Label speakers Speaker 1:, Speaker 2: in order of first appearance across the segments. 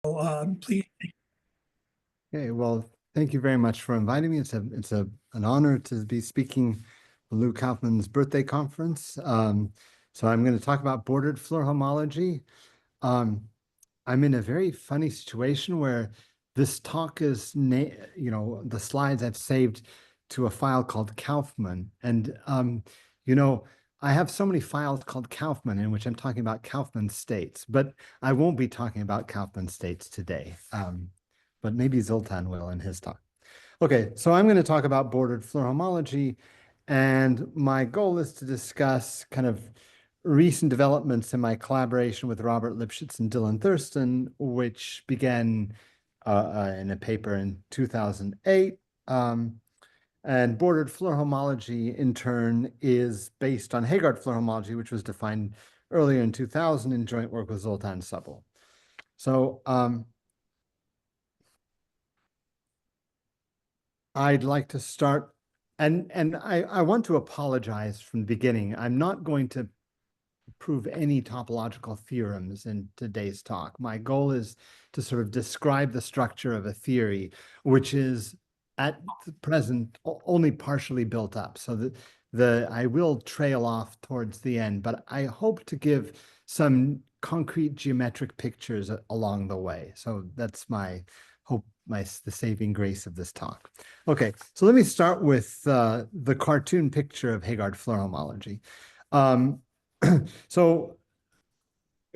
Speaker 1: Please.
Speaker 2: Okay, well, thank you very much for inviting me. It's an honor to be speaking at Lou Kaufman's birthday conference. So I'm going to talk about bordered Floer homology. I'm in a very funny situation where this talk is, the slides I've saved to a file called Kaufman. And, you know, I have so many files called Kaufman in which I'm talking about Kaufman states, but I won't be talking about Kaufman states today. But maybe Zoltan will in his talk. Okay, so I'm going to talk about bordered Floer homology, and my goal is to discuss kind of recent developments in my collaboration with Robert Lipschitz and Dylan Thurston, which began in a paper in 2008. And bordered Floer homology, in turn, is based on Heegard Floer homology, which was defined earlier in 2000 in joint work with Zoltan Subel. So I'd like to start, and I want to apologize from the beginning. I'm not going to prove any topological theorems in today's talk. My goal is to sort of describe the structure of a theory, which is at the present only partially built up. So I will trail off towards the end, but I hope to give some concrete geometric pictures along the way. So that's my hope, the saving grace of this talk. Okay, so let me start with the cartoon picture of Heegard Floer homology. So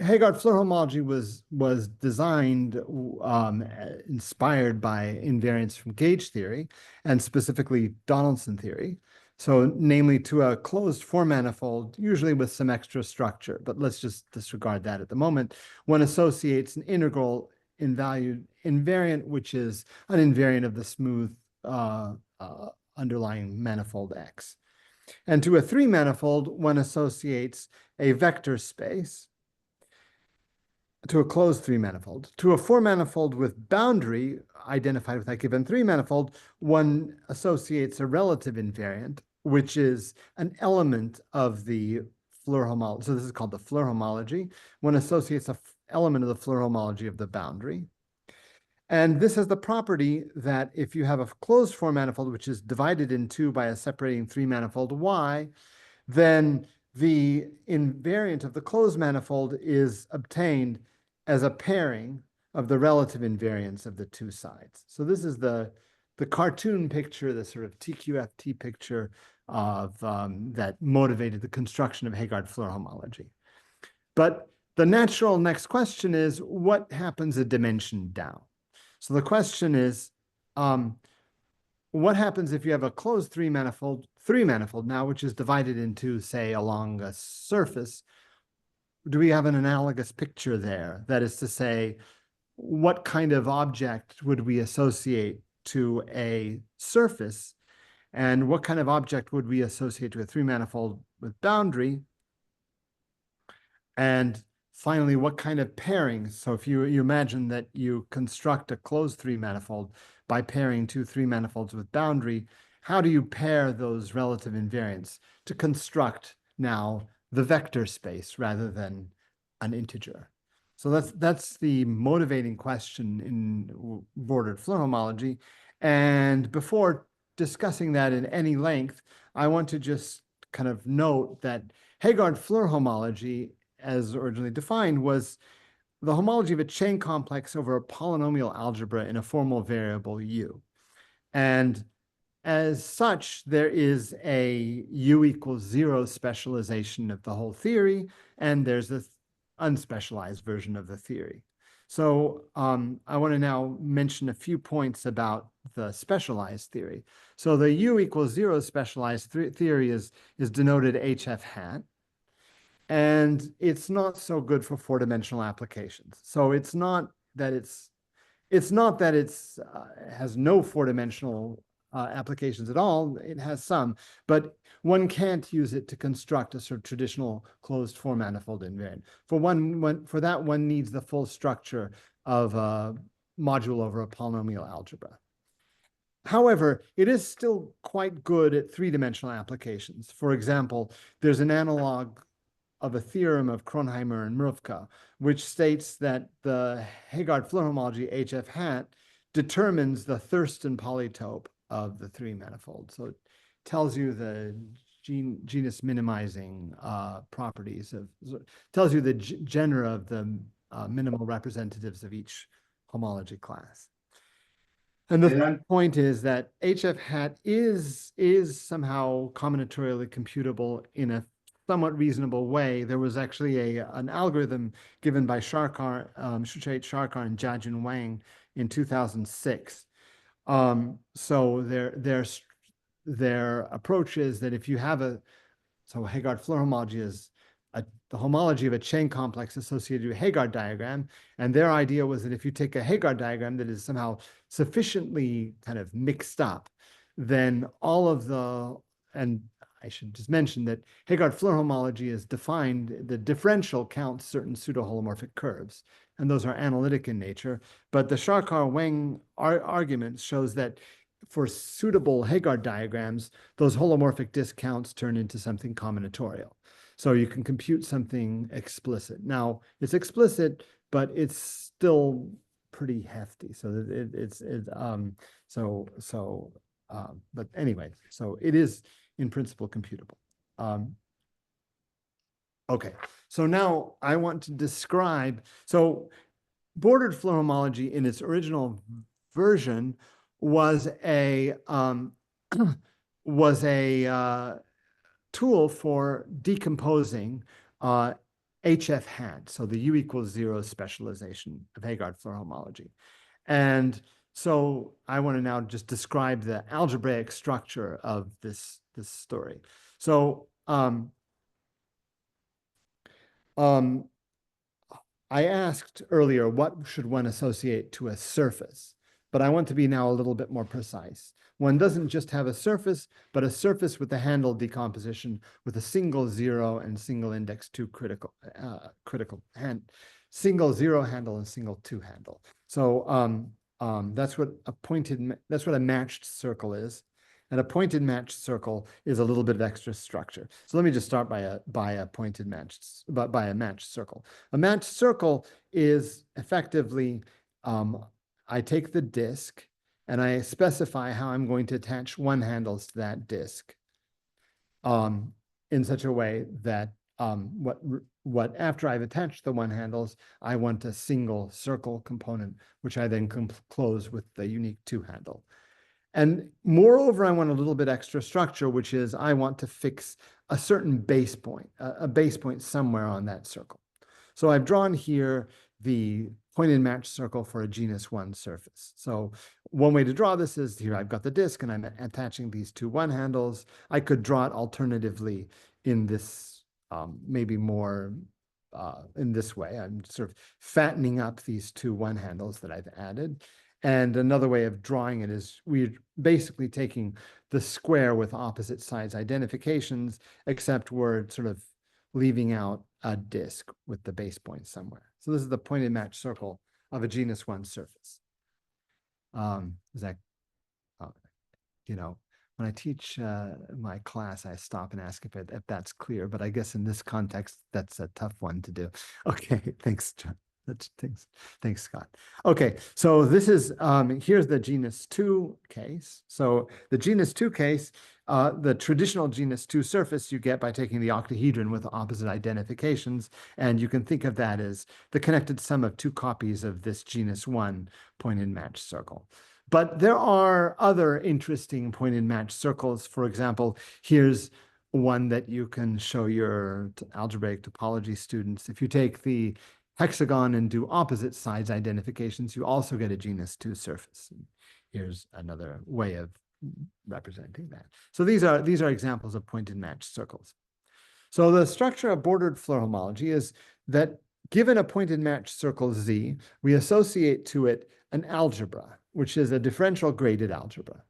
Speaker 2: Heegard Floer homology was designed inspired by invariance from gauge theory, and specifically Donaldson theory. So namely to a closed four manifold, usually with some extra structure, but let's just disregard that at the moment. One associates an integral in value invariant, which is an invariant of the smooth underlying manifold X. And to a three manifold, one associates a vector space to a closed three manifold. To a four manifold with boundary identified with that given three manifold, one associates a relative invariant, which is an element of the Floer homology. So this is called the Floer homology. One associates an element of the Floer homology of the boundary. And this has the property that if you have a closed four manifold, which is divided in two by a separating three manifold Y, then the invariant of the closed manifold is obtained as a pairing of the relative invariance of the two sides. So this is the cartoon picture, the sort of TQFT picture of that motivated the construction of Heegard Floer homology. But the natural next question is, what happens a dimension down? So the question is, what happens if you have a closed three manifold now, which is divided into, say, along a surface? Do we have an analogous picture there? That is to say, what kind of object would we associate to a surface? And what kind of object would we associate to a three manifold with boundary? And finally, what kind of pairing? So if you imagine that you construct a closed three manifold by pairing two three manifolds with boundary, how do you pair those relative invariants to construct now the vector space rather than an integer? So that's the motivating question in bordered Floer homology. And before discussing that in any length, I want to just kind of note that Heegard Floer homology, as originally defined, was the homology of a chain complex over a polynomial algebra in a formal variable U. And as such, there is a U equals 0 specialization of the whole theory, and there's this unspecialized version of the theory. So I want to now mention a few points about the specialized theory. So the U equals 0 specialized theory is denoted HF hat. And it's not so good for four-dimensional applications. So it's not that it's has no four-dimensional applications at all. It has some, but one can't use it to construct a sort of traditional closed four-manifold invariant. For that, one needs the full structure of a module over a polynomial algebra. However, it is still quite good at three-dimensional applications. For example, there's an analog a theorem of Kronheimer and Mruvka, which states that the Heegard-Floer homology HF hat determines the Thurston polytope of the three manifold. So it tells you the genus minimizing properties of, tells you the genera of the minimal representatives of each homology class. And the point is that HF hat is somehow combinatorially computable in a somewhat reasonable way. There was actually an algorithm given by Sharkar, Sharkar and Jiajun Wang in 2006. So their approach is that if you have so Heegard-Floer homology is the homology of a chain complex associated with a Heegard diagram. And their idea was that if you take a Heegard diagram that is somehow sufficiently kind of mixed up, then all of and I should just mention that Heegard-Floer homology is defined, the differential counts certain pseudo-holomorphic curves, and those are analytic in nature. But the Sharkar-Wang argument shows that for suitable Heegard diagrams, those holomorphic discounts turn into something combinatorial. So you can compute something explicit. Now, it's explicit, but it's still pretty hefty. So but anyway, so it is in principle computable. Okay, so now I want to describe, so bordered Floer homology in its original version was a tool for decomposing HF hat, so the U equals 0 specialization of Heegard-Floer homology. And so I want to now just describe the algebraic structure of this story. So I asked earlier, what should one associate to a surface? But I want to be now a little bit more precise. One doesn't just have a surface, but a surface with a handle decomposition with a single 0 and single index 2 critical single 0 handle and single 2 handle. So that's what a matched circle is. And a pointed matched circle is a little bit of extra structure. So let me just start by a matched circle. A matched circle is effectively, I take the disk and I specify how I'm going to attach one handles to that disk in such a way that what after I've attached the one handles, I want a single circle component, which I then close with the unique two handle. And moreover, I want a little bit extra structure, which is I want to fix a certain base point, a base point somewhere on that circle. So I've drawn here the pointed matched circle for a genus 1 surface. So one way to draw this is here I've got the disk and I'm attaching these two one handles. I could draw it alternatively in this, maybe more in this way. I'm sort of fattening up these two one handles that I've added. And another way of drawing it is we're basically taking the square with opposite sides identifications, except we're sort of leaving out a disk with the base point somewhere. So this is the pointed matched circle of a genus 1 surface. Is that, when I teach my class, I stop and ask if that's clear, but I guess in this context, that's a tough one to do. Okay, thanks, John. Thanks, Scott. Okay, so this is, here's the genus 2 case. So the genus 2 case, the traditional genus 2 surface you get by taking the octahedron with opposite identifications, and you can think of that as the connected sum of two copies of this genus 1 pointed matched circle. But there are other interesting pointed matched circles. For example, here's one that you can show your algebraic topology students. If you take the hexagon and do opposite sides identifications, you also get a genus 2 surface. And here's another way of representing that. So these are examples of pointed matched circles. So the structure of bordered Floer homology is that given a pointed matched circle Z, we associate to it an algebra, which is a differential graded algebra.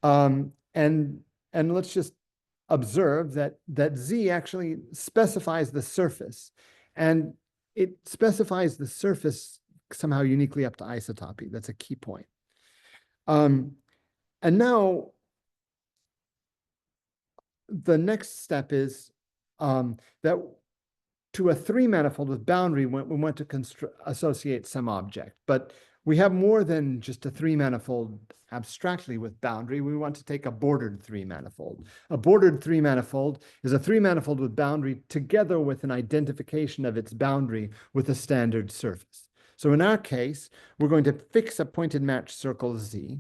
Speaker 2: And let's just observe that Z actually specifies the surface, and it specifies the surface somehow uniquely up to isotopy. That's a key point. And now the next step is that to a three manifold with boundary, we want to associate some object, but we have more than just a three manifold abstractly with boundary. We want to take a bordered three manifold. A bordered three manifold is a three manifold with boundary together with an identification of its boundary with a standard surface. So in our case, we're going to fix a pointed match circle Z.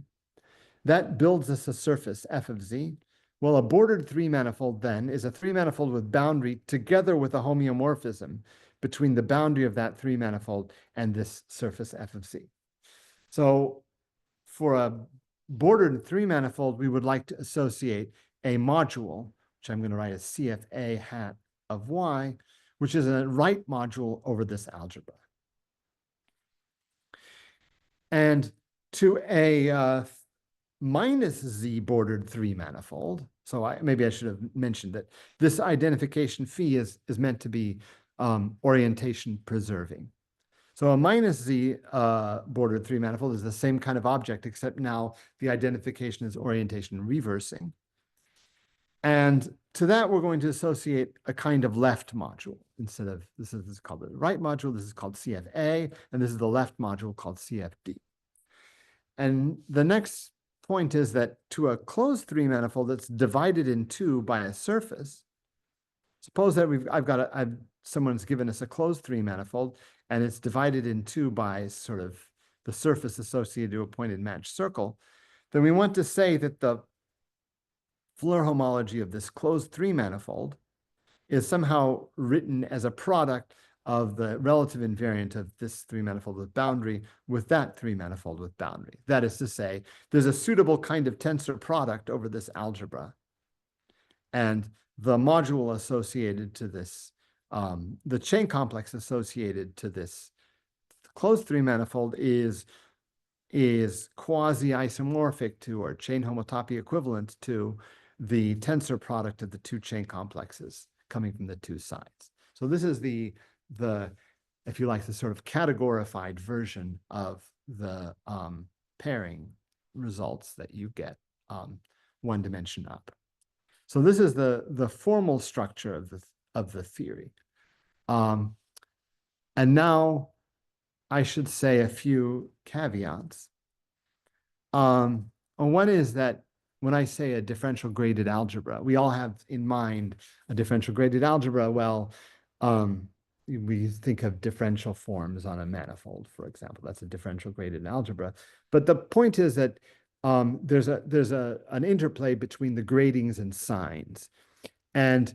Speaker 2: That builds us a surface f of Z. Well, a bordered three manifold then is a three manifold with boundary together with a homeomorphism between the boundary of that three manifold and this surface f of Z. So for a bordered three manifold, we would like to associate a module, which I'm going to write as CFA hat of Y, which is a right module over this algebra. And to a minus Z bordered three manifold. So maybe I should have mentioned that this identification phi is meant to be orientation preserving. So a minus Z bordered three manifold is the same kind of object, except now the identification is orientation reversing. And to that, we're going to associate a kind of left module instead of, this is called the right module, this is called CFA, and this is the left module called CFD. And the next point is that to a closed three manifold that's divided in two by a surface, suppose that someone's given us a closed three manifold and it's divided in two by sort of the surface associated to a pointed match circle, then we want to say that the Floer homology of this closed three manifold is somehow written as a product of the relative invariant of this three manifold with boundary with that three manifold with boundary. That is to say, there's a suitable kind of tensor product over this algebra. And the module associated to this, the chain complex associated to this closed three manifold is quasi-isomorphic to, or chain homotopy equivalent to, the tensor product of the two chain complexes coming from the two sides. So this is the if you like, the sort of categorified version of the pairing results that you get one dimension up. So this is the formal structure of the theory. And now I should say a few caveats. One is that when I say a differential graded algebra, we all have in mind a differential graded algebra. Well, we think of differential forms on a manifold, for example. That's a differential graded algebra. But the point is that there's an interplay between the gradings and signs. And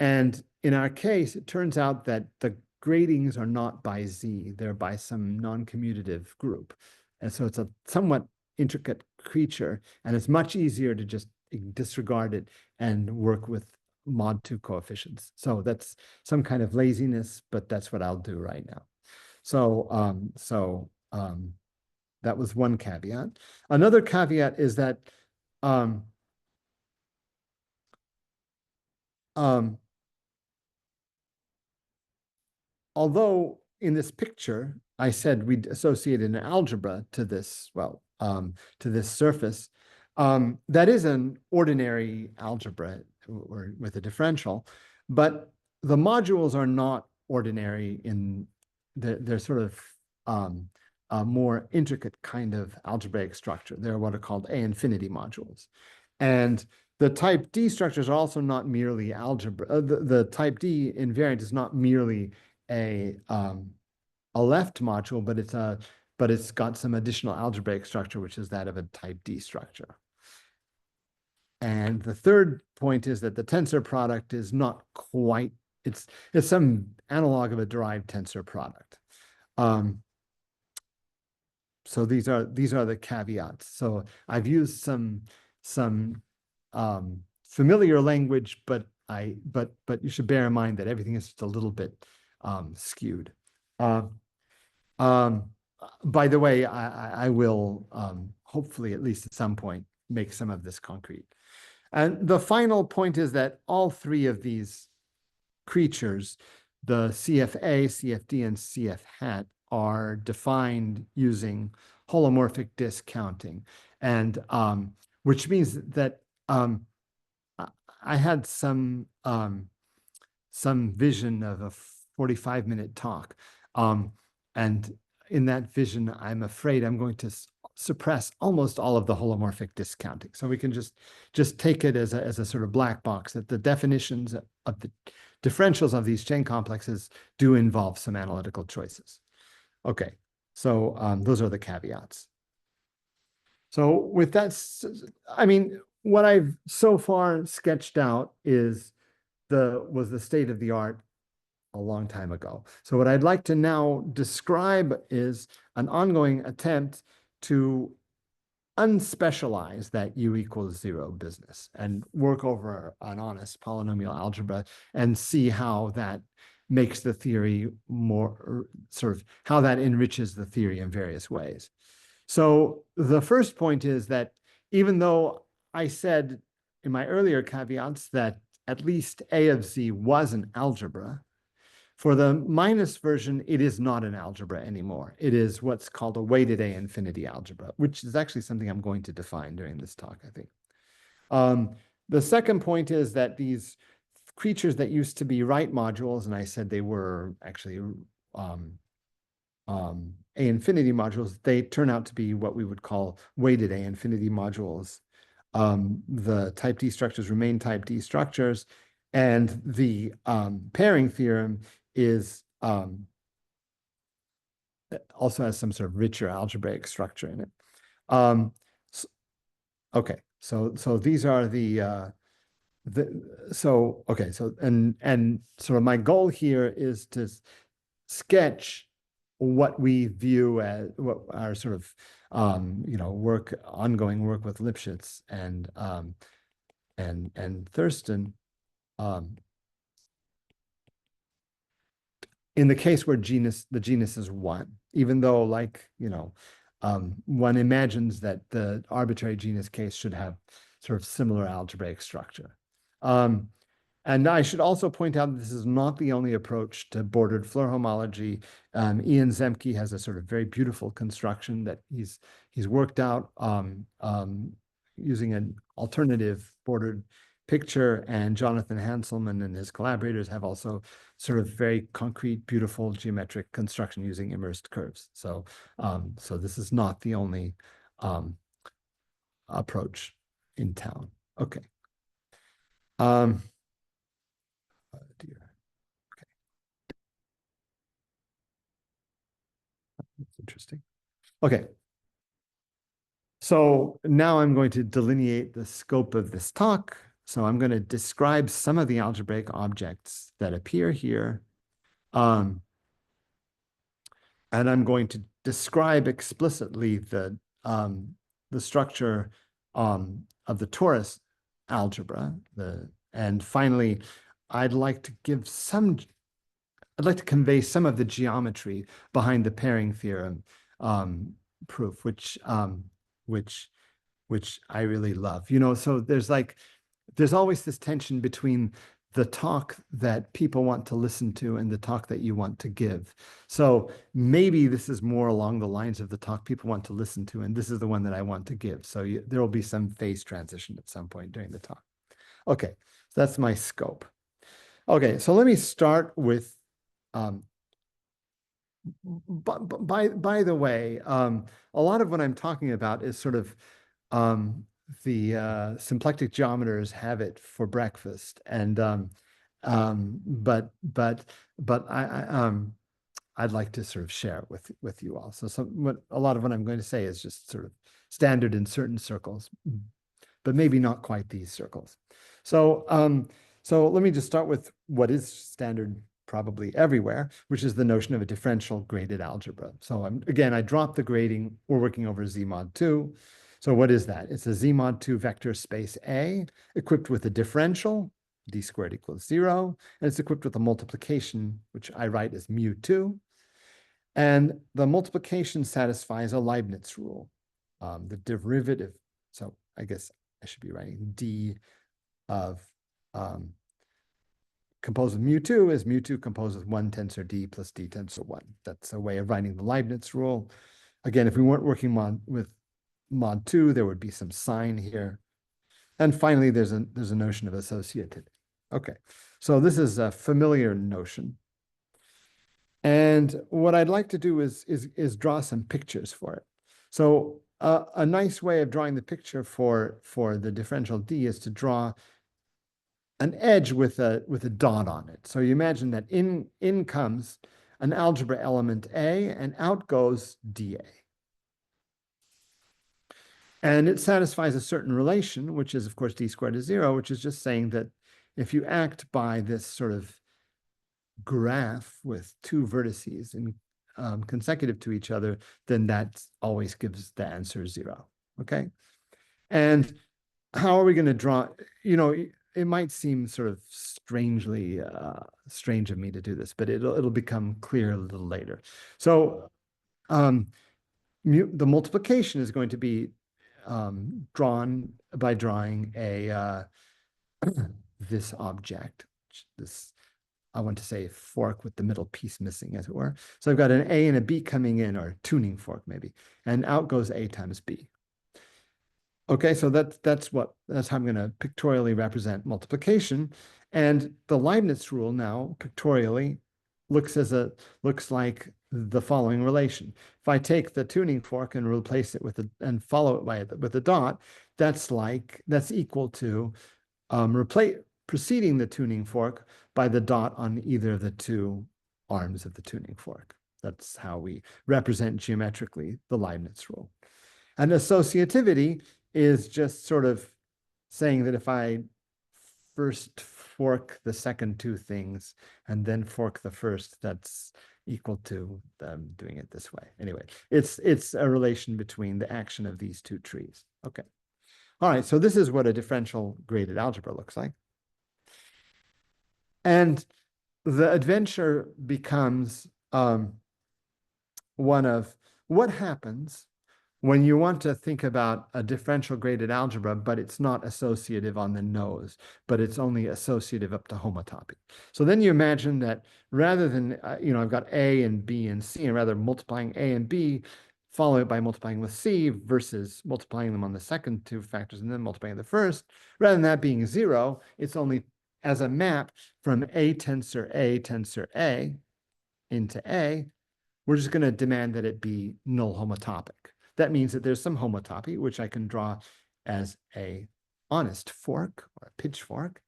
Speaker 2: in our case, it turns out that the gradings are not by Z, they're by some non-commutative group. And so it's a somewhat intricate creature, and it's much easier to just disregard it and work with mod 2 coefficients. So that's some kind of laziness, but that's what I'll do right now. So that was one caveat. Another caveat is that although in this picture, I said we'd associate an algebra to this, well, to this surface, that is an ordinary algebra or with a differential, but the modules are not ordinary in they're sort of a more intricate kind of algebraic structure. They're what are called A infinity modules. And the type D structures are also not merely algebra. The type D invariant is not merely a left module, but it's got some additional algebraic structure, which is that of a type D structure. And the third point is that the tensor product is not quite, it's some analog of a derived tensor product. So these are the caveats. So I've used some familiar language, but you should bear in mind that everything is just a little bit skewed. By the way, I will hopefully at least at some point make some of this concrete. And the final point is that all three of these creatures, the CFA, CFD, and CF hat, are defined using holomorphic discounting, and which means that I had some some vision of a 45-minute talk. And in that vision, I'm afraid I'm going to suppress almost all of the holomorphic discounting. So we can just take it as a sort of black box, that the definitions of the differentials of these chain complexes do involve some analytical choices. Okay, so those are the caveats. So with that, I mean, what I've so far sketched out was the state of the art a long time ago. So what I'd like to now describe is an ongoing attempt to unspecialize that U equals 0 business and work over an honest polynomial algebra and see how that makes the theory more sort of how that enriches the theory in various ways. So the first point is that even though I said in my earlier caveats that at least A of Z was an algebra, for the minus version, it is not an algebra anymore. It is what's called a weighted A infinity algebra, which is actually something I'm going to define during this talk, I think. The second point is that these creatures that used to be right modules, and I said they were actually A infinity modules, they turn out to be what we would call weighted A infinity modules. The type D structures remain type D structures, and the pairing theorem is also has some sort of richer algebraic structure in it. So, okay, so these are and sort of my goal here is to sketch what we view as what our sort of ongoing work with Lipschitz and Thurston. In the case where the genus is 1, even though one imagines that the arbitrary genus case should have sort of similar algebraic structure. And I should also point out that this is not the only approach to bordered Floer homology. Ian Zemke has a sort of very beautiful construction that he's worked out using an alternative bordered picture, and Jonathan Hanselman and his collaborators have also sort of very concrete, beautiful geometric construction using immersed curves. So this is not the only approach in town. Okay. Oh dear. Okay. That's interesting. Okay. So now I'm going to delineate the scope of this talk. So I'm going to describe some of the algebraic objects that appear here. And I'm going to describe explicitly the structure of the torus algebra. And finally, I'd like to convey some of the geometry behind the pairing theorem proof, which I really love. So there's always this tension between the talk that people want to listen to and the talk that you want to give. So maybe this is more along the lines of the talk people want to listen to, and this is the one that I want to give. So there will be some phase transition at some point during the talk. Okay, so that's my scope. Okay, so let me start with, by the way, a lot of what I'm talking about is sort of the symplectic geometers have it for breakfast, and but I'd like to sort of share it with you all. So a lot of what I'm going to say is just sort of standard in certain circles, but maybe not quite these circles. So let me just start with what is standard probably everywhere, which is the notion of a differential graded algebra. So again, I dropped the grading. We're working over Z mod 2. So what is that? It's a Z mod 2 vector space A equipped with a differential, d squared equals 0, and it's equipped with a multiplication, which I write as mu2. And the multiplication satisfies a Leibniz rule, the derivative. So I guess I should be writing d of composed with mu2 is mu2 composed with 1 tensor d plus d tensor 1. That's a way of writing the Leibniz rule. Again, if we weren't working with mod 2, there would be some sign here. And finally, there's a notion of associativity. Okay, so this is a familiar notion. And what I'd like to do is draw some pictures for it. So a nice way of drawing the picture for the differential D is to draw an edge with a dot on it. So you imagine that in comes an algebra element A and out goes dA. And it satisfies a certain relation, which is, of course, d squared is 0, which is just saying that if you act by this sort of graph with two vertices and consecutive to each other, then that always gives the answer 0. Okay. And how are we going to draw? You know, it might seem sort of strangely strange of me to do this, but it'll become clear a little later. So the multiplication is going to be drawn by drawing a this object, this, I want to say, fork with the middle piece missing, as it were. So I've got an A and a B coming in, or tuning fork maybe, and out goes A times B. Okay, so that's how I'm going to pictorially represent multiplication. And the Leibniz rule now pictorially looks like the following relation. If I take the tuning fork and replace it and follow it with a dot, that's equal to preceding the tuning fork by the dot on either of the two arms of the tuning fork. That's how we represent geometrically the Leibniz rule. And associativity is just sort of saying that if I first fork the second two things and then fork the first, that's equal to them doing it this way. Anyway, it's a relation between the action of these two trees. Okay. All right, so this is what a differential graded algebra looks like. And the adventure becomes one of what happens when you want to think about a differential graded algebra, but it's not associative on the nose, but it's only associative up to homotopy. So then you imagine that rather than, I've got A and B and C, and rather multiplying A and B, follow it by multiplying with C versus multiplying them on the second two factors and then multiplying the first, rather than that being 0, it's only as a map from A tensor A into A, we're just going to demand that it be null homotopic. That means that there's some homotopy, which I can draw as a honest fork or a pitchfork.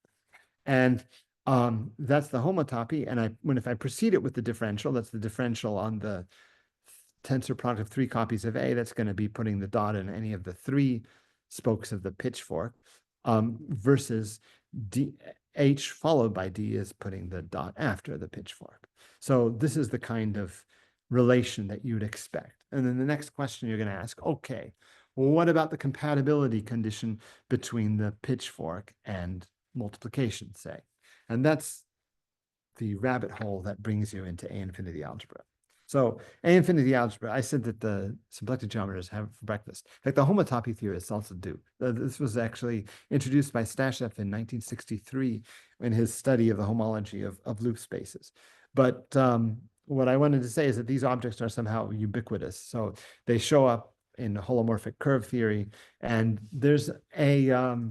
Speaker 2: And that's the homotopy. And if I precede it with the differential, that's the differential on the tensor product of 3 copies of A, that's going to be putting the dot in any of the 3 spokes of the pitchfork, versus H followed by D is putting the dot after the pitchfork. So this is the kind of relation that you would expect. And then the next question you're going to ask, okay, well, what about the compatibility condition between the pitchfork and multiplication, say? And that's the rabbit hole that brings you into A infinity algebra. So A infinity algebra, I said that the symplectic geometers have for breakfast. Like the homotopy theorists also do. This was actually introduced by Stasheff in 1963 in his study of the homology of loop spaces. But what I wanted to say is that these objects are somehow ubiquitous. So they show up in holomorphic curve theory, and there's a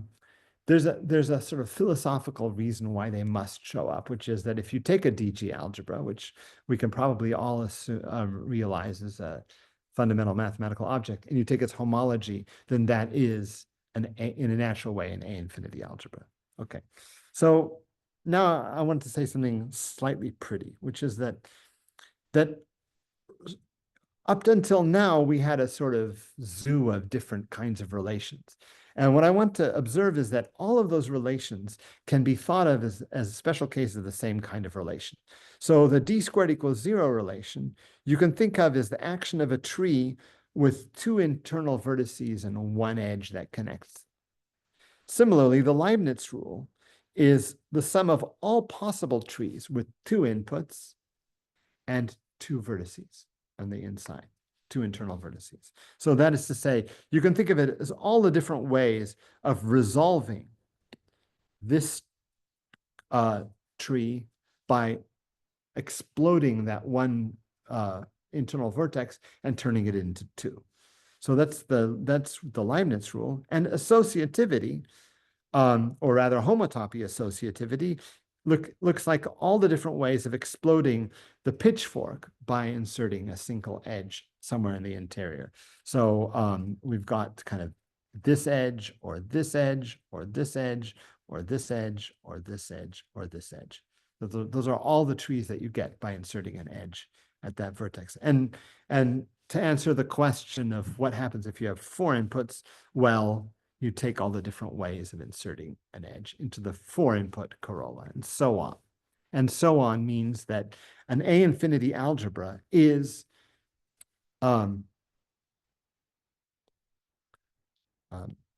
Speaker 2: sort of philosophical reason why they must show up, which is that if you take a DG algebra, which we can probably all realize is a fundamental mathematical object, and you take its homology, then that is in a natural way an A infinity algebra. Okay, so now I want to say something slightly pretty, which is that up until now, we had a sort of zoo of different kinds of relations. And what I want to observe is that all of those relations can be thought of as special cases of the same kind of relation. So the d squared equals 0 relation, you can think of as the action of a tree with 2 internal vertices and 1 edge that connects. Similarly, the Leibniz rule is the sum of all possible trees with 2 inputs and 2 vertices on the inside, 2 internal vertices. So that is to say, you can think of it as all the different ways of resolving this tree by exploding that one internal vertex and turning it into 2. So that's the Leibniz rule. And associativity or rather homotopy associativity, looks like all the different ways of exploding the pitchfork by inserting a single edge somewhere in the interior. So we've got kind of this edge, or this edge, or this edge, or this edge, or this edge, or this edge. Those are all the trees that you get by inserting an edge at that vertex. And to answer the question of what happens if you have 4 inputs, well, you take all the different ways of inserting an edge into the 4-input corolla, and so on. And so on means that an A-infinity algebra is an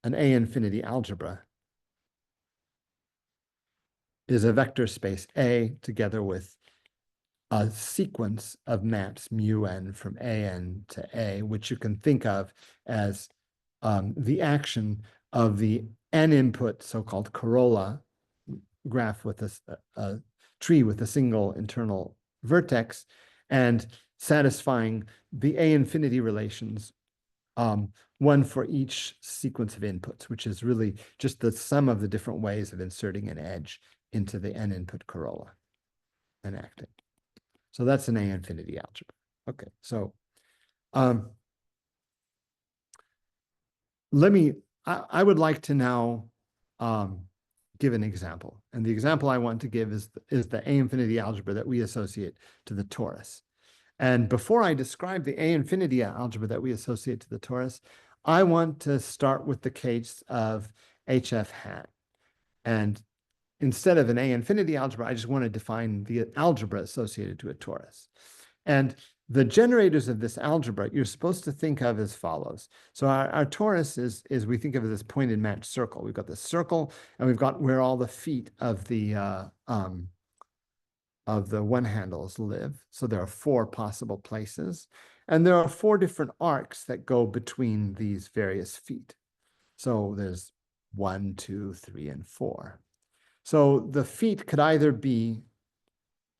Speaker 2: A-infinity algebra is a vector space A together with a sequence of maps mu n from an to a, which you can think of as the action of the n-input so-called corolla graph with a tree with a single internal vertex, and satisfying the A-infinity relations, one for each sequence of inputs, which is really just the sum of the different ways of inserting an edge into the n-input corolla and acting. So that's an A-infinity algebra. Okay, so I would like to now give an example. And the example I want to give is the A-infinity algebra that we associate to the torus. And before I describe the A-infinity algebra that we associate to the torus, I want to start with the case of HF hat. And instead of an A-infinity algebra, I just want to define the algebra associated to a torus. And the generators of this algebra, you're supposed to think of as follows. So our torus is we think of it as this pointed matched circle. We've got the circle, and we've got where all the feet of the one handles live. So there are 4 possible places, and there are 4 different arcs that go between these various feet. So there's 1, 2, 3, and 4. So the feet could either be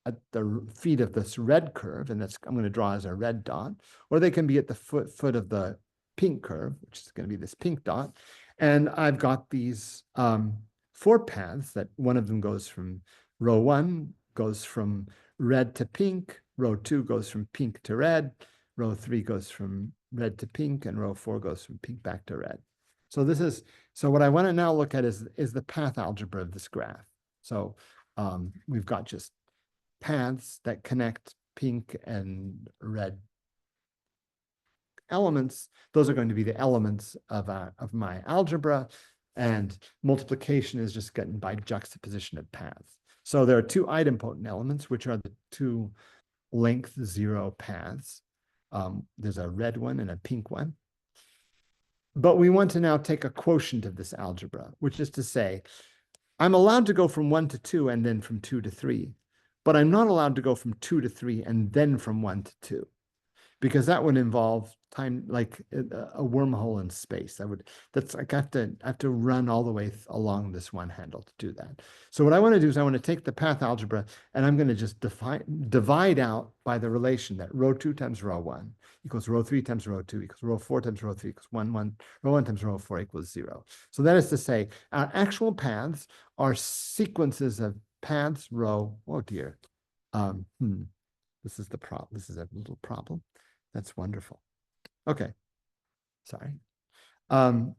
Speaker 2: at the feet of this red curve, and that's I'm going to draw as a red dot, or they can be at the foot of the pink curve, which is going to be this pink dot. And I've got these 4 paths that one of them goes from row 1 goes from red to pink, row 2 goes from pink to red, row 3 goes from red to pink, and row 4 goes from pink back to red. So what I want to now look at is the path algebra of this graph. So we've got just paths that connect pink and red elements. Those are going to be the elements of my algebra, and multiplication is just gotten by juxtaposition of paths. So there are 2 idempotent elements, which are the 2 length 0 paths. There's a red one and a pink one. But we want to now take a quotient of this algebra, which is to say, I'm allowed to go from 1 to 2 and then from 2 to 3, but I'm not allowed to go from 2 to 3 and then from 1 to 2, because that would involve time, like a wormhole in space. That's like I have to run all the way along this one handle to do that. So what I want to do is I want to take the path algebra, and I'm going to just divide out by the relation that row 2 times row 1 equals row 3 times row 2 equals row 4 times row 3 equals 1, row 1 times row 4 equals 0. So that is to say, our actual paths are sequences of paths row. Oh dear. This is the problem. This is a little problem. That's wonderful. Okay, sorry. So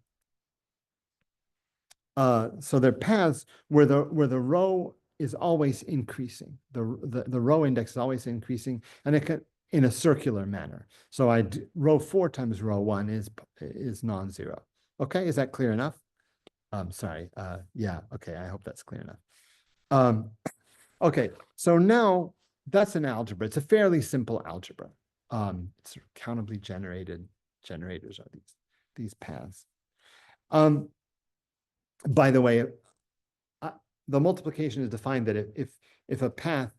Speaker 2: they're paths where the row is always increasing. The row index is always increasing, and it can in a circular manner. So row 4 times row 1 is non-zero. Okay, is that clear enough? Sorry. Yeah. Okay, I hope that's clear enough. Okay, so now that's an algebra. It's a fairly simple algebra. It's countably generated generators are these paths. By the way, the multiplication is defined that if a path,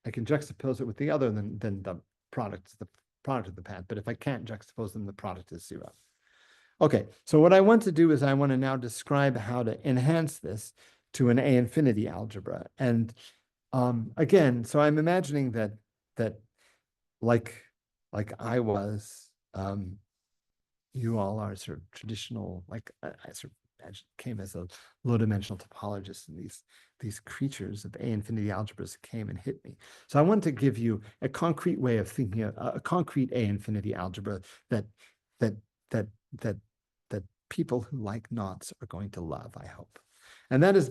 Speaker 2: I can juxtapose it with the other, then the product is the product of the path. But if I can't juxtapose them, the product is 0. Okay, so what I want to do is I want to now describe how to enhance this to an A-infinity algebra. And again, so I'm imagining that like I was, you all are sort of traditional, like sort of imagine, came as a low-dimensional topologist, and these creatures of A-infinity algebras came and hit me. So I want to give you a concrete way of thinking of a concrete A-infinity algebra that that that that that people who like knots are going to love, I hope. And that is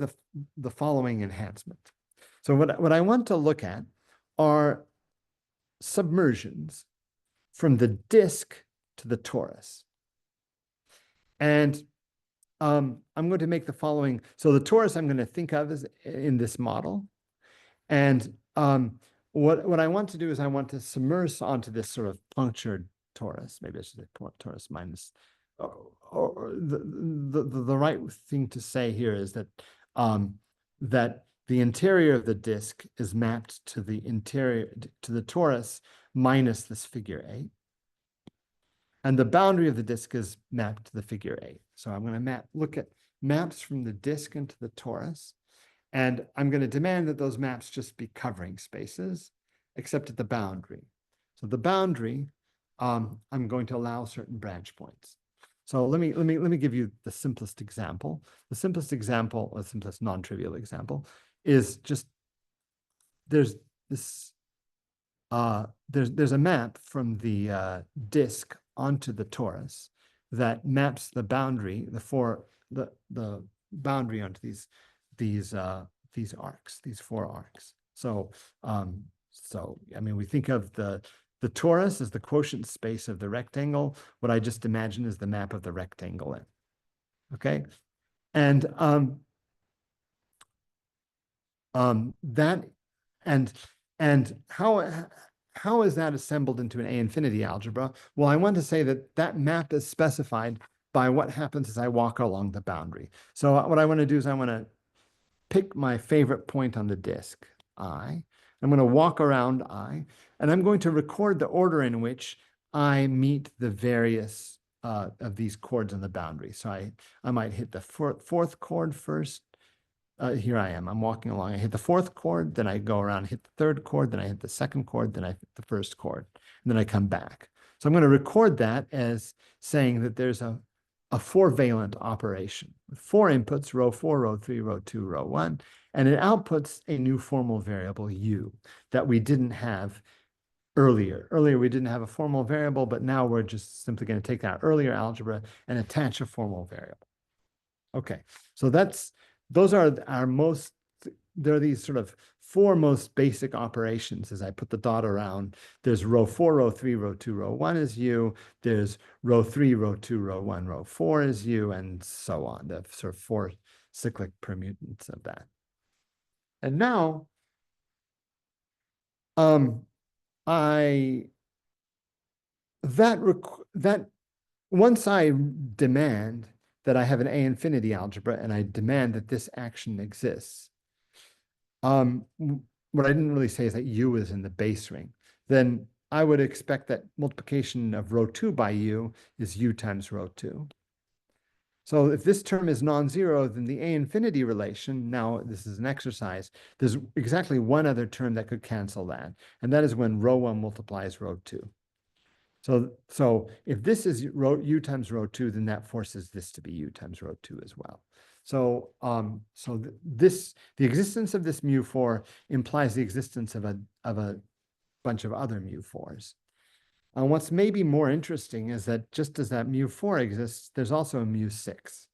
Speaker 2: the following enhancement. So what I want to look at are submersions from the disk to the torus. And I'm going to make the following. So the torus I'm going to think of as in this model. And what I want to do is I want to submerge onto this sort of punctured torus. Maybe I should say torus minus. Or the right thing to say here is that that the interior of the disk is mapped to the interior to the torus minus this figure 8. And the boundary of the disk is mapped to the figure 8. So I'm going to look at maps from the disk into the torus. And I'm going to demand that those maps just be covering spaces, except at the boundary. So the boundary, I'm going to allow certain branch points. So let me give you the simplest example. The simplest example, or the simplest non-trivial example, is just there's this there's a map from the disk onto the torus that maps the boundary, the boundary onto these arcs, these 4 arcs. So I mean, we think of the torus as the quotient space of the rectangle. What I just imagined is the map of the rectangle in. Okay, and that and how is that assembled into an A-infinity algebra? Well, I want to say that map is specified by what happens as I walk along the boundary. So what I want to do is I want to pick my favorite point on the disk, I. I'm going to walk around I, and I'm going to record the order in which I meet the various of these chords on the boundary. So I might hit the fourth chord first. Here I am. I'm walking along. I hit the 4th chord, then I go around, hit the 3rd chord, then I hit the 2nd chord, then I hit the 1st chord, and then I come back. So I'm going to record that as saying that there's a 4-valent operation with 4 inputs, row 4, row 3, row 2, row 1, and it outputs a new formal variable u that we didn't have earlier. Earlier, we didn't have a formal variable, but now we're just simply going to take that earlier algebra and attach a formal variable. Okay, so those are they're these sort of 4 most basic operations as I put the dot around. There's row 4, row 3, row 2, row 1 is u. There's row 3, row 2, row 1, row 4 is u, and so on, the sort of 4 cyclic permutants of that. And now, once I demand that I have an A-infinity algebra and I demand that this action exists, what I didn't really say is that u is in the base ring. Then I would expect that multiplication of row 2 by u is u times row 2. So if this term is non-zero, then the A-infinity relation, now this is an exercise, there's exactly one other term that could cancel that, and that is when row 1 multiplies row 2. So if this is u times row 2, then that forces this to be u times row 2 as well. So the existence of this mu4 implies the existence of a bunch of other mu4s. What's maybe more interesting is that just as that mu4 exists, there's also a mu6.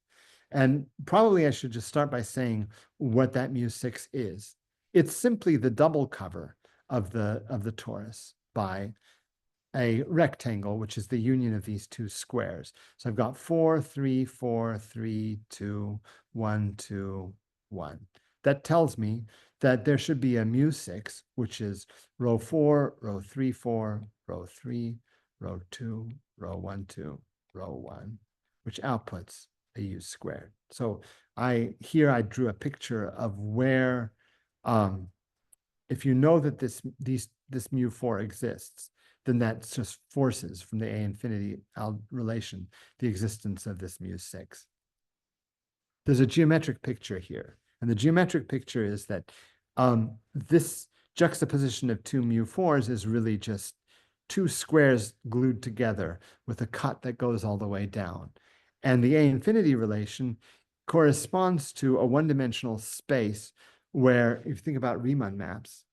Speaker 2: And probably I should just start by saying what that mu6 is. It's simply the double cover of the torus by a rectangle, which is the union of these 2 squares. So I've got 4, 3, 4, 3, 2, 1, 2, 1. That tells me that there should be a mu6, which is row 4, row 3, 4, row 3, row 2, row 1, 2, row 1, which outputs a u squared. So here I drew a picture of where, if you know that this mu4 exists, then that just forces from the A-infinity relation the existence of this mu6. There's a geometric picture here. And the geometric picture is that this juxtaposition of 2 mu4s is really just 2 squares glued together with a cut that goes all the way down. And the A-infinity relation corresponds to a one-dimensional space where, if you think about Riemann maps,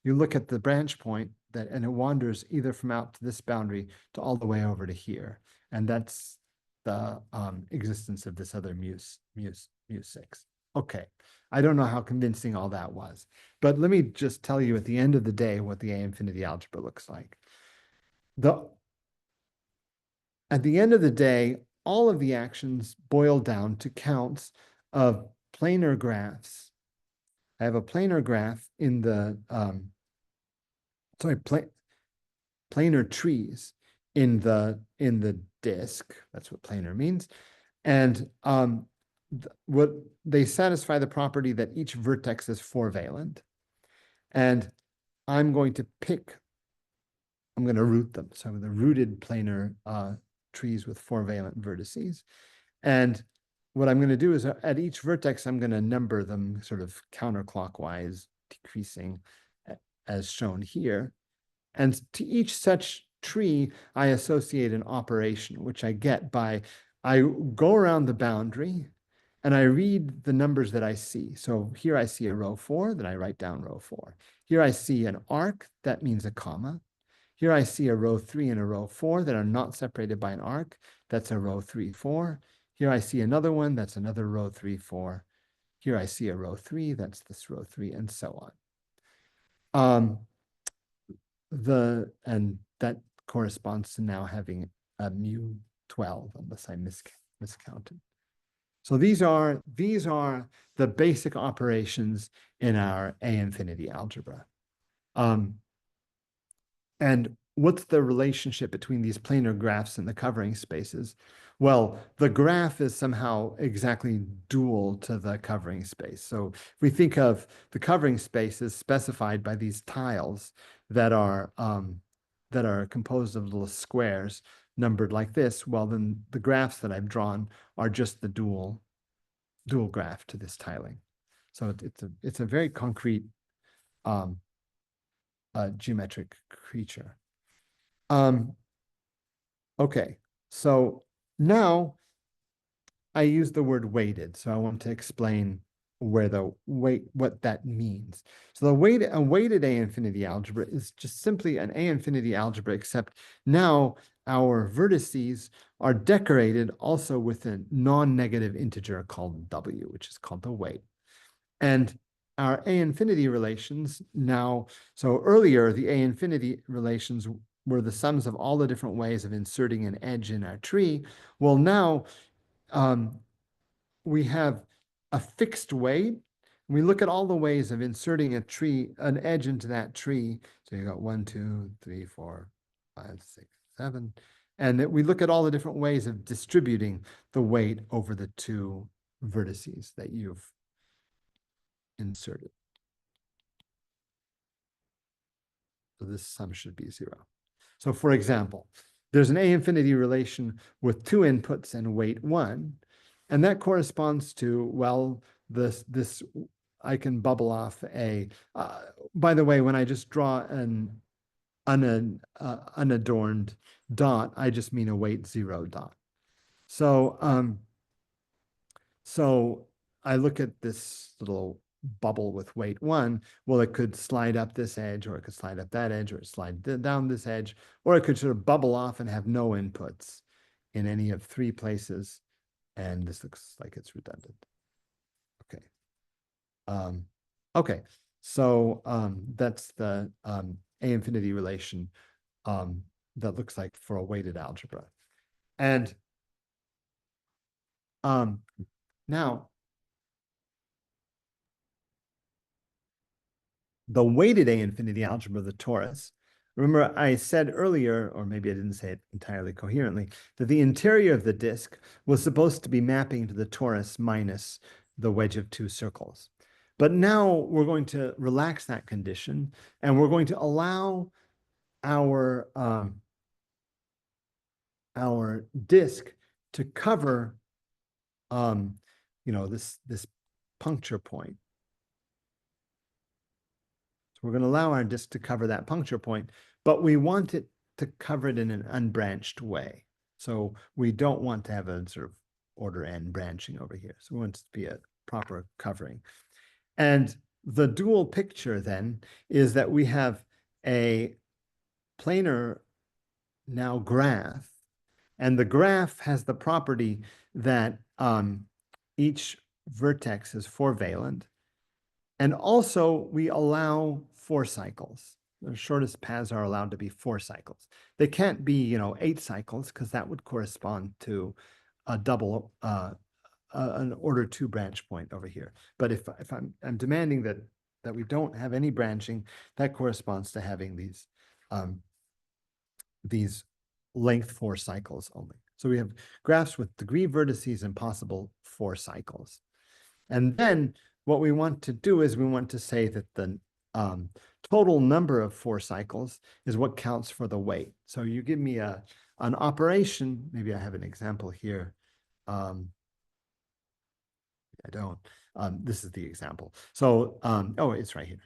Speaker 2: you look at the branch point and it wanders either from out to this boundary to all the way over to here. And that's the existence of this other mu6. Okay, I don't know how convincing all that was, but let me just tell you at the end of the day what the A-infinity algebra looks like. At the end of the day, all of the actions boil down to counts of planar graphs. I have a planar graph in the, planar trees in the disk. That's what planar means. And what they satisfy the property that each vertex is four-valent. And I'm going to root them. So the rooted planar trees with four-valent vertices. And what I'm going to do is at each vertex, I'm going to number them sort of counterclockwise, decreasing as shown here. And to each such tree, I associate an operation, which I get by, I go around the boundary and I read the numbers that I see. So here I see a row 4, then I write down row 4. Here I see an arc, that means a comma. Here I see a row 3 and a row 4 that are not separated by an arc. That's a row 3, 4. Here I see another one, that's another row 3, 4. Here I see a row 3, that's this row 3, and so on. And that corresponds to now having a mu12, unless I miscounted. So these are the basic operations in our A-infinity algebra. And what's the relationship between these planar graphs and the covering spaces? Well, the graph is somehow exactly dual to the covering space. So if we think of the covering space as specified by these tiles that are composed of little squares numbered like this, well, then the graphs that I've drawn are just the dual graph to this tiling. So it's a very concrete geometric creature. Okay, so now I use the word weighted, so I want to explain what that means. So a weighted A-infinity algebra is just simply an A-infinity algebra, except now our vertices are decorated also with a non-negative integer called W, which is called the weight. And our A-infinity relations now, so earlier the A-infinity relations were the sums of all the different ways of inserting an edge in our tree. Well, now we have a fixed weight. We look at all the ways of inserting an edge into that tree. So you got 1, 2, 3, 4, 5, 6, 7. And we look at all the different ways of distributing the weight over the two vertices that you've inserted. So this sum should be 0. So for example, there's an A-infinity relation with 2 inputs and weight 1. And that corresponds to, well, this I can bubble off a, by the way, when I just draw an unadorned dot, I just mean a weight 0 dot. So, so I look at this little bubble with weight 1. Well, it could slide up this edge, or it could slide up that edge, or slide down this edge, or it could sort of bubble off and have no inputs in any of 3 places. And this looks like it's redundant. Okay. Okay. So that's the A-infinity relation that looks like for a weighted algebra. And now the weighted A-infinity algebra of the torus. Remember, I said earlier, or maybe I didn't say it entirely coherently, that the interior of the disk was supposed to be mapping to the torus minus the wedge of 2 circles. But now we're going to relax that condition, and we're going to allow our disk to cover, this puncture point. We're going to allow our disk to cover that puncture point, but we want it to cover it in an unbranched way. So we don't want to have a sort of order n branching over here. So we want it to be a proper covering. And the dual picture then is that we have a planar now graph, and the graph has the property that each vertex is 4-valent. And also we allow 4 cycles. The shortest paths are allowed to be 4 cycles. They can't be, 8 cycles because that would correspond to a double, an order 2 branch point over here. But if I'm demanding that we don't have any branching, that corresponds to having these length 4 cycles only. So we have graphs with degree vertices and possible 4 cycles. And then what we want to do is we want to say that the total number of 4 cycles is what counts for the weight. So you give me an operation, maybe I have an example here. I don't. This is the example. So, oh, it's right here.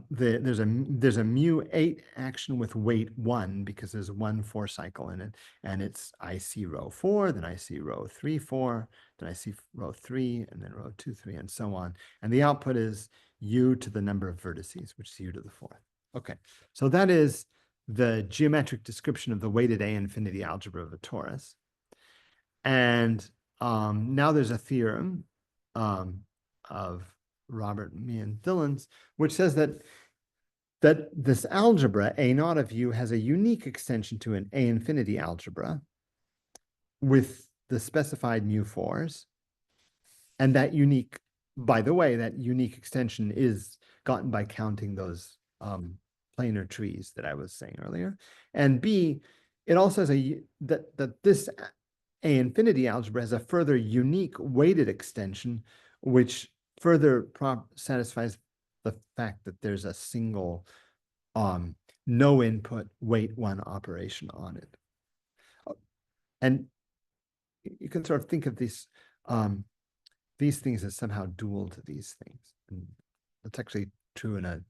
Speaker 2: There's a mu8 action with weight 1 because there's 1 4 cycle in it, and it's I see row 4, then I see row 3 4, then I see row 3, and then row 2 3, and so on. And the output is u to the number of vertices, which is u to the 4th. Okay, so that is the geometric description of the weighted A infinity algebra of a torus. And now there's a theorem of Robert Meehan Dillon's, which says that this algebra, A naught of U, has a unique extension to an A infinity algebra with the specified mu4s. And that unique, by the way, that unique extension is gotten by counting those planar trees that I was saying earlier. And B, it also has that this A infinity algebra has a further unique weighted extension, which further satisfies the fact that there's a single no input weight 1 operation on it. And you can sort of think of these things as somehow dual to these things. And that's actually true in a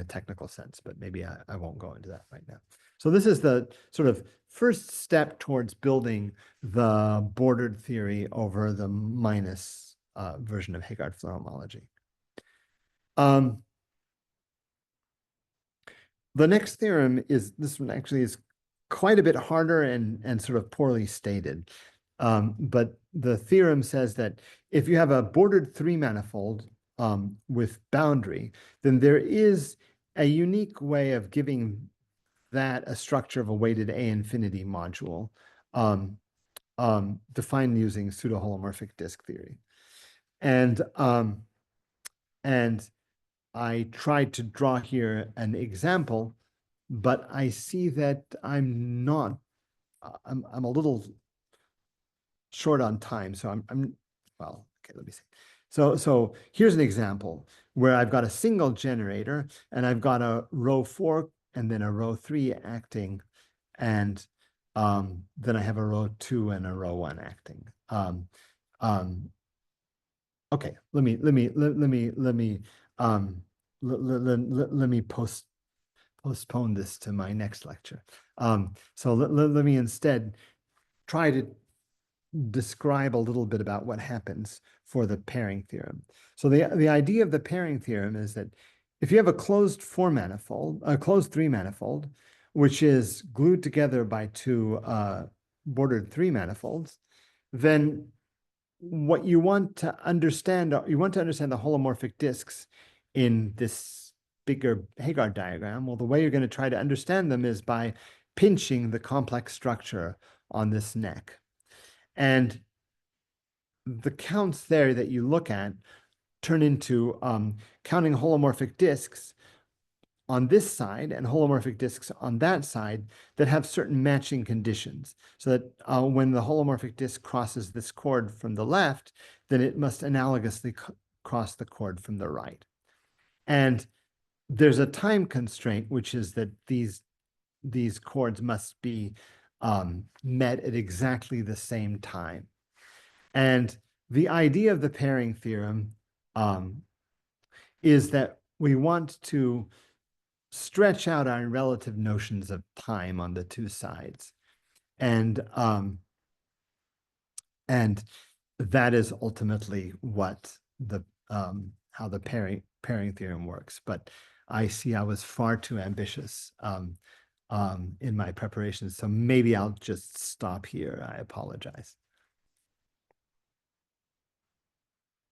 Speaker 2: technical sense, but maybe I won't go into that right now. So this is the sort of first step towards building the bordered theory over the minus version of Heegard-Floer homology. The next theorem is, this one actually is quite a bit harder and sort of poorly stated. But the theorem says that if you have a bordered 3-manifold with boundary, then there is a unique way of giving that a structure of a weighted A infinity module defined using pseudo-holomorphic disk theory. And I tried to draw here an example, but I see that I'm a little short on time. So well, okay, let me see. So here's an example where I've got a single generator and I've got a row 4 and then a row 3 acting, and then I have a row 2 and a row 1 acting. Okay, let me postpone this to my next lecture. So let me instead try to describe a little bit about what happens for the pairing theorem. So the idea of the pairing theorem is that if you have a closed 4-manifold, a closed 3-manifold, which is glued together by 2 bordered 3-manifolds, then what you want to understand, the holomorphic disks in this bigger Heegard diagram. Well, the way you're going to try to understand them is by pinching the complex structure on this neck. And the counts there that you look at turn into counting holomorphic disks on this side and holomorphic disks on that side that have certain matching conditions. So that when the holomorphic disk crosses this chord from the left, then it must analogously cross the chord from the right. And there's a time constraint, which is that these chords must be met at exactly the same time. And the idea of the pairing theorem is that we want to stretch out our relative notions of time on the 2 sides. And And that is ultimately what the how the pairing theorem works. But I see I was far too ambitious in my preparation. So maybe I'll just stop here. I apologize.